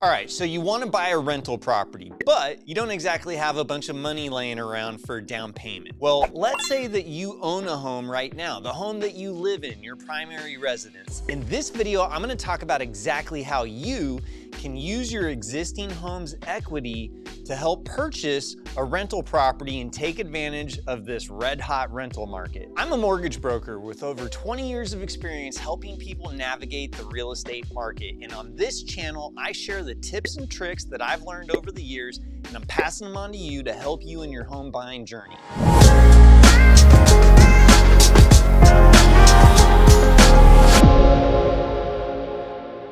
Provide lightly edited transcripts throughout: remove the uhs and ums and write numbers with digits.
All right, so you want to buy a rental property, but you don't exactly have a bunch of money laying around for a down payment. Well, let's say that you own a home right now, the home that you live in, your primary residence. In this video, I'm going to talk about exactly how you can use your existing home's equity to help purchase a rental property and take advantage of this red-hot rental market. I'm a mortgage broker with over 20 years of experience helping people navigate the real estate market. And on this channel, I share the tips and tricks that I've learned over the years, and I'm passing them on to you to help you in your home buying journey.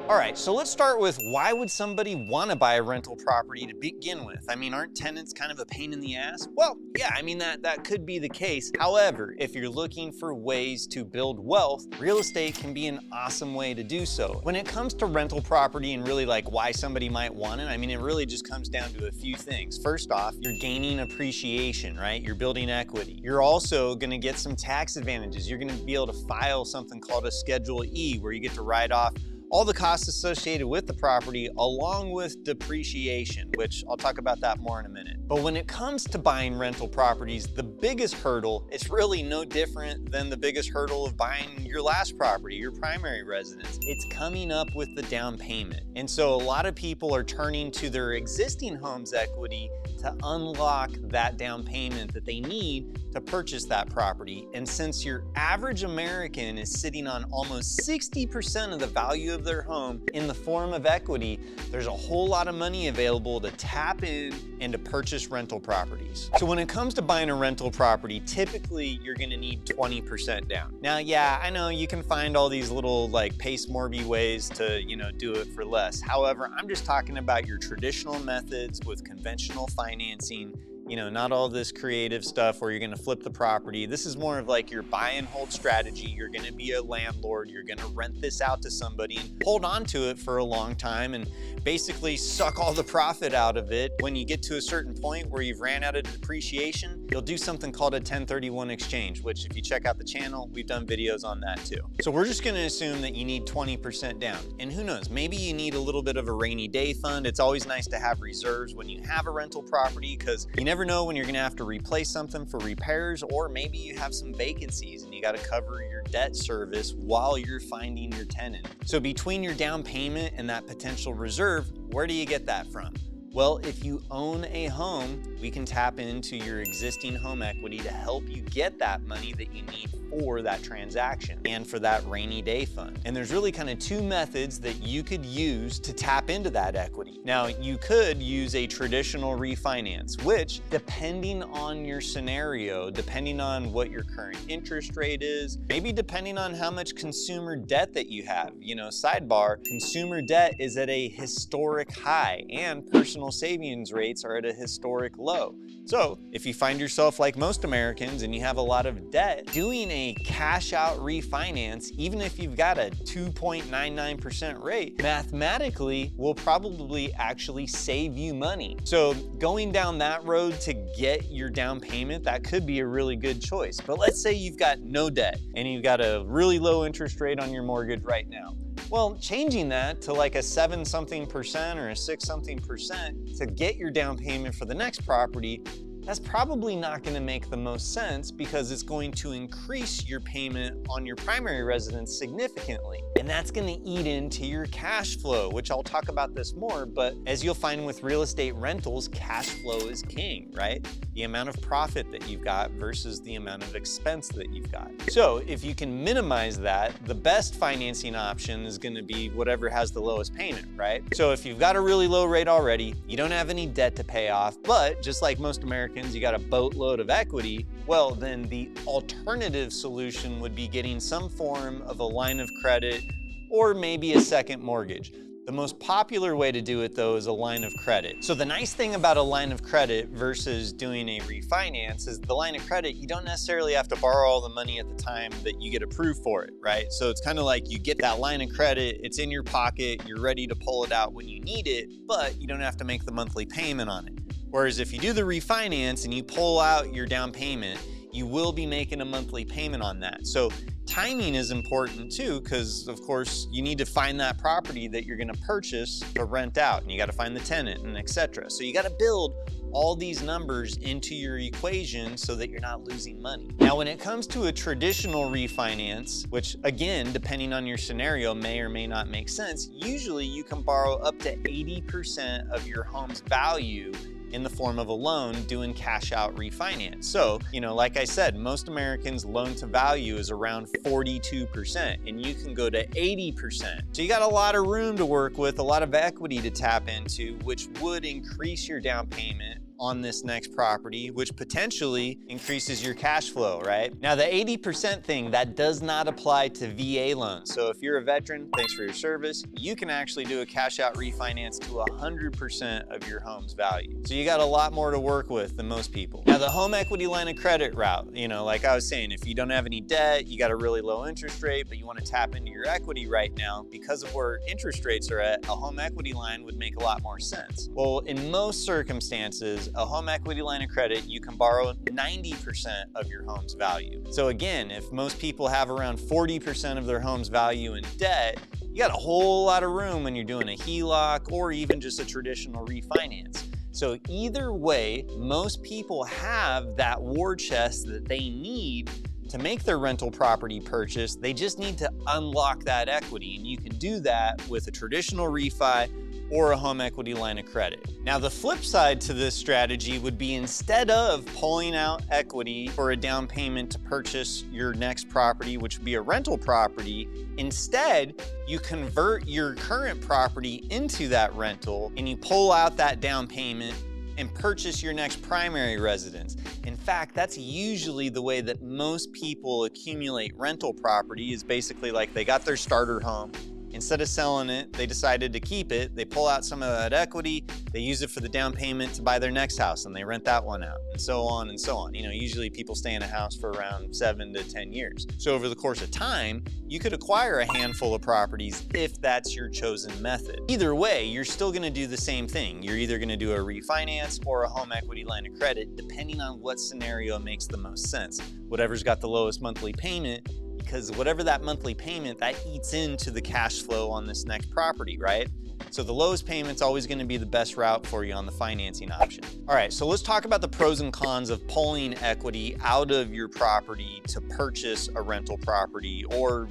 All right, so let's start with why would somebody want to buy a rental property to begin with? I mean, aren't tenants kind of a pain in the ass? Well, yeah, I mean, that could be the case. However, if you're looking for ways to build wealth, real estate can be an awesome way to do so. When it comes to rental property and really like why somebody might want it, I mean, it really just comes down to a few things. First off, you're gaining appreciation, right? You're building equity. You're also gonna get some tax advantages. You're gonna be able to file something called a Schedule E, where you get to write off all the costs associated with the property along with depreciation, which I'll talk about that more in a minute. But when it comes to buying rental properties, the biggest hurdle, it's really no different than the biggest hurdle of buying your last property, your primary residence. It's coming up with the down payment. And so a lot of people are turning to their existing home's equity to unlock that down payment that they need to purchase that property. And since your average American is sitting on almost 60% of the value of their home in the form of equity, there's a whole lot of money available to tap in and to purchase rental properties. So when it comes to buying a rental property, typically you're gonna need 20% down. Now, yeah, I know you can find all these little like pace morby ways to, do it for less. However, I'm just talking about your traditional methods with conventional financing. Not all this creative stuff where you're gonna flip the property. This is more of like your buy and hold strategy. You're gonna be a landlord. You're gonna rent this out to somebody and hold on to it for a long time and basically suck all the profit out of it. When you get to a certain point where you've ran out of depreciation, you'll do something called a 1031 exchange, which if you check out the channel, we've done videos on that too. So we're just gonna assume that you need 20% down. And who knows, maybe you need a little bit of a rainy day fund. It's always nice to have reserves when you have a rental property because you never know when you're gonna have to replace something for repairs, or maybe you have some vacancies and you gotta cover your debt service while you're finding your tenant. So between your down payment and that potential reserve, where do you get that from? Well, if you own a home, we can tap into your existing home equity to help you get that money that you need for that transaction and for that rainy day fund. And there's really kind of two methods that you could use to tap into that equity. Now, you could use a traditional refinance, which depending on your scenario, depending on what your current interest rate is, maybe depending on how much consumer debt that you have, sidebar, consumer debt is at a historic high and personal savings rates are at a historic low. So if you find yourself like most Americans and you have a lot of debt, doing a cash out refinance, even if you've got a 2.99% rate, mathematically will probably actually save you money. So going down that road to get your down payment, that could be a really good choice. But let's say you've got no debt and you've got a really low interest rate on your mortgage right now. Well, changing that to like a 7-something% or a 6-something% to get your down payment for the next property, that's probably not going to make the most sense because it's going to increase your payment on your primary residence significantly. And that's going to eat into your cash flow, which I'll talk about this more. But as you'll find with real estate rentals, cash flow is king, right? The amount of profit that you've got versus the amount of expense that you've got. So if you can minimize that, the best financing option is going to be whatever has the lowest payment, right? So if you've got a really low rate already, you don't have any debt to pay off, but just like most Americans, you got a boatload of equity, well, then the alternative solution would be getting some form of a line of credit or maybe a second mortgage. The most popular way to do it though is a line of credit. So the nice thing about a line of credit versus doing a refinance is the line of credit, you don't necessarily have to borrow all the money at the time that you get approved for it, right? So it's kind of like you get that line of credit, it's in your pocket, you're ready to pull it out when you need it, but you don't have to make the monthly payment on it. Whereas if you do the refinance and you pull out your down payment, you will be making a monthly payment on that. So Timing is important too, because of course you need to find that property that you're gonna purchase to rent out, and you gotta find the tenant and etc. So you gotta build all these numbers into your equation so that you're not losing money. Now, when it comes to a traditional refinance, which again, depending on your scenario, may or may not make sense, usually you can borrow up to 80% of your home's value in the form of a loan doing cash out refinance. So, like I said, most Americans' loan to value is around 42%, and you can go to 80%. So you got a lot of room to work with, a lot of equity to tap into, which would increase your down payment on this next property, which potentially increases your cash flow, right? Now, the 80% thing, that does not apply to VA loans. So if you're a veteran, thanks for your service, you can actually do a cash out refinance to 100% of your home's value. So you got a lot more to work with than most people. Now, the home equity line of credit route, like I was saying, if you don't have any debt, you got a really low interest rate, but you want to tap into your equity right now, because of where interest rates are at, a home equity line would make a lot more sense. Well, in most circumstances, a home equity line of credit, you can borrow 90% of your home's value. So again, if most people have around 40% of their home's value in debt, you got a whole lot of room when you're doing a HELOC or even just a traditional refinance. So either way, most people have that war chest that they need to make their rental property purchase. They just need to unlock that equity, and you can do that with a traditional refi or a home equity line of credit. Now, the flip side to this strategy would be, instead of pulling out equity for a down payment to purchase your next property, which would be a rental property, instead you convert your current property into that rental and you pull out that down payment and purchase your next primary residence. In fact, that's usually the way that most people accumulate rental property, is basically like they got their starter home. Instead of selling it, they decided to keep it. They pull out some of that equity, they use it for the down payment to buy their next house, and they rent that one out, and so on and so on. Usually people stay in a house for around 7 to 10 years. So over the course of time, you could acquire a handful of properties if that's your chosen method. Either way, you're still gonna do the same thing. You're either gonna do a refinance or a home equity line of credit, depending on what scenario makes the most sense. Whatever's got the lowest monthly payment, because whatever that monthly payment, that eats into the cash flow on this next property, right? So the lowest payment's always gonna be the best route for you on the financing option. All right, so let's talk about the pros and cons of pulling equity out of your property to purchase a rental property, or,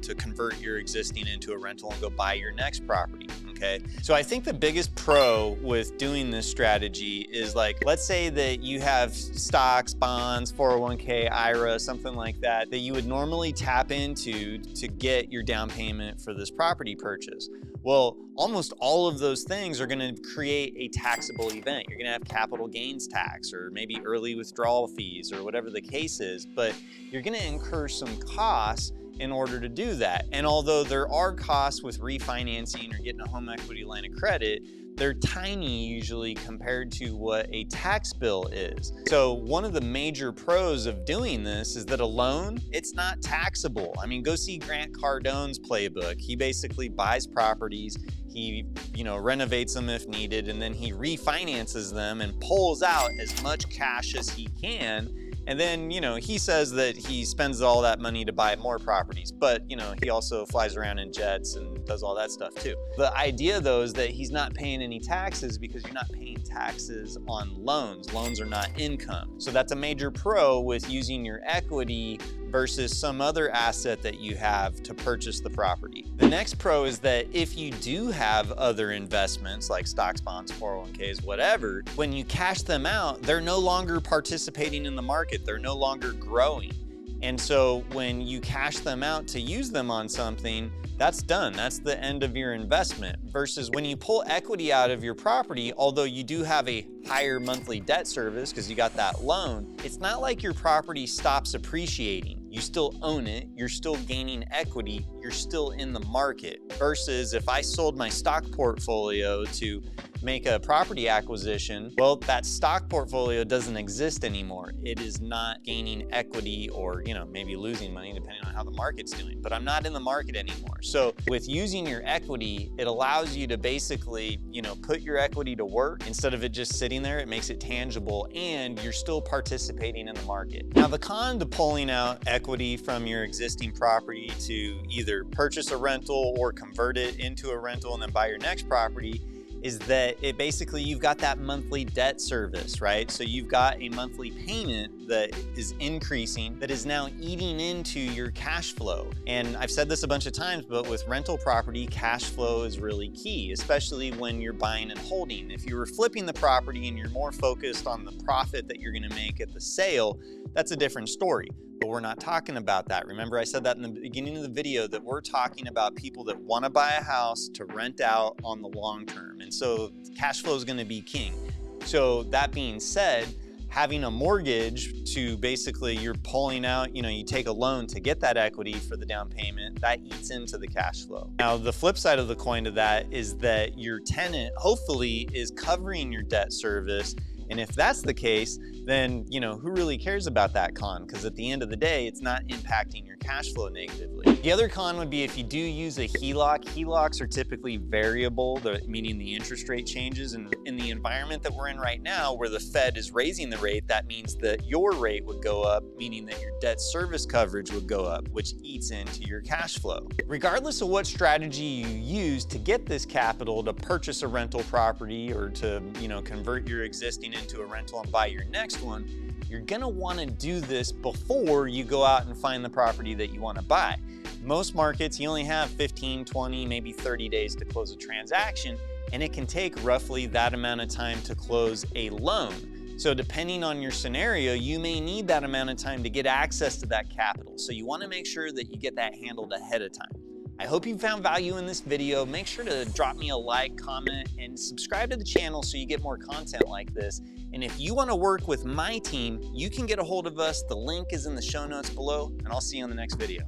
to convert your existing into a rental and go buy your next property, okay? So I think the biggest pro with doing this strategy is, like, let's say that you have stocks, bonds, 401k, IRA, something like that you would normally tap into to get your down payment for this property purchase. Well, almost all of those things are gonna create a taxable event. You're gonna have capital gains tax, or maybe early withdrawal fees, or whatever the case is, but you're gonna incur some costs in order to do that. And although there are costs with refinancing or getting a home equity line of credit, they're tiny usually compared to what a tax bill is. So one of the major pros of doing this is that a loan, it's not taxable. I mean, go see Grant Cardone's playbook. He basically buys properties, he renovates them if needed, and then he refinances them and pulls out as much cash as he can. And then, he says that he spends all that money to buy more properties, but, he also flies around in jets and does all that stuff too. The idea, though, is that he's not paying any taxes, because you're not paying taxes on loans. Loans are not income. So that's a major pro with using your equity versus some other asset that you have to purchase the property. The next pro is that if you do have other investments like stocks, bonds, 401ks, whatever, when you cash them out, they're no longer participating in the market. They're no longer growing. And so when you cash them out to use them on something, that's done. That's the end of your investment. Versus when you pull equity out of your property, although you do have a higher monthly debt service because you got that loan, it's not like your property stops appreciating. You still own it, you're still gaining equity, you're still in the market. Versus if I sold my stock portfolio to make a property acquisition, well, that stock portfolio doesn't exist anymore. It is not gaining equity, or maybe losing money depending on how the market's doing, but I'm not in the market anymore. So with using your equity, it allows you to basically put your equity to work instead of it just sitting there. It makes it tangible, and you're still participating in the market. Now, the con to pulling out equity from your existing property to either purchase a rental or convert it into a rental and then buy your next property is that you've got that monthly debt service, right? So you've got a monthly payment that is increasing, that is now eating into your cash flow. And I've said this a bunch of times, but with rental property, cash flow is really key, especially when you're buying and holding. If you were flipping the property and you're more focused on the profit that you're gonna make at the sale, that's a different story. But we're not talking about that. Remember, I said that in the beginning of the video, that we're talking about people that want to buy a house to rent out on the long term. And so cash flow is going to be king. So that being said, having a mortgage to basically you're pulling out, you take a loan to get that equity for the down payment, that eats into the cash flow. Now, the flip side of the coin to that is that your tenant hopefully is covering your debt service. And if that's the case, then who really cares about that con? Because at the end of the day, it's not impacting your cash flow negatively. The other con would be if you do use a HELOC. HELOCs are typically variable, meaning the interest rate changes. And in the environment that we're in right now, where the Fed is raising the rate, that means that your rate would go up, meaning that your debt service coverage would go up, which eats into your cash flow. Regardless of what strategy you use to get this capital to purchase a rental property or to convert your existing into a rental and buy your next one, you're gonna wanna do this before you go out and find the property that you wanna buy. Most markets, you only have 15, 20, maybe 30 days to close a transaction, and it can take roughly that amount of time to close a loan. So depending on your scenario, you may need that amount of time to get access to that capital. So you wanna make sure that you get that handled ahead of time. I hope you found value in this video. Make sure to drop me a like, comment, and subscribe to the channel so you get more content like this. And if you want to work with my team, you can get a hold of us. The link is in the show notes below, and I'll see you on the next video.